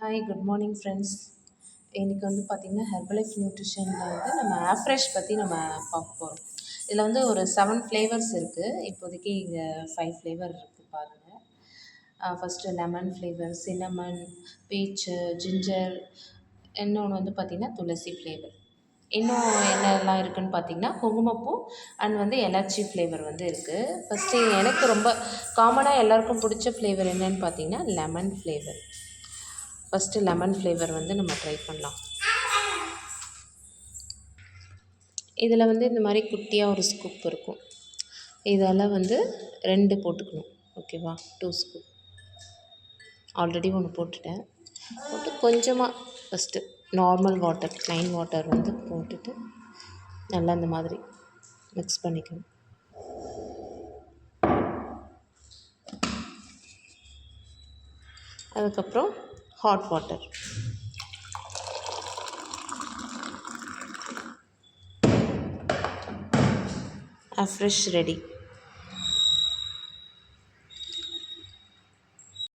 Hi good morning friends. இன்றைக்கி வந்து பார்த்திங்கன்னா ஹெர்பலைஃப் நியூட்ரிஷனில் வந்து நம்ம ஆஃப்ரெஷ் பற்றி நம்ம பார்க்க போகிறோம். இதில் வந்து ஒரு 7 ஃப்ளேவர்ஸ் இருக்குது. இப்போதைக்கு இங்கே 5 ஃப்ளேவர் இருக்குது பாருங்கள். First lemon flavour, cinnamon, beach, ginger, இன்னொன்று வந்து பார்த்திங்கன்னா துளசி ஃப்ளேவர். இன்னும் என்னெல்லாம் இருக்குதுன்னு பார்த்திங்கன்னா குங்குமப்பூ அண்ட் வந்து எலாச்சி ஃப்ளேவர் வந்து இருக்குது. ஃபஸ்ட்டு எனக்கு ரொம்ப காமனாக எல்லாருக்கும் பிடிச்ச ஃப்ளேவர் என்னென்னு பார்த்திங்கன்னா lemon flavour. First lemon flavour வந்து நம்ம ட்ரை பண்ணலாம். இதில் வந்து இந்த மாதிரி குட்டியாக ஒரு ஸ்கூப் இருக்கும். இதால் வந்து 2 போட்டுக்கணும். ஓகேவா, 2 ஸ்கூப். ஆல்ரெடி 1 போட்டுட்டேன். போட்டு கொஞ்சமாக first normal water, plain water வந்து போட்டுட்டு நல்லா இந்த மாதிரி மிக்ஸ் பண்ணிக்கணும். அதுக்கப்புறம் ஹாட் வாட்டர், ஃப்ரெஷ் ரெடி.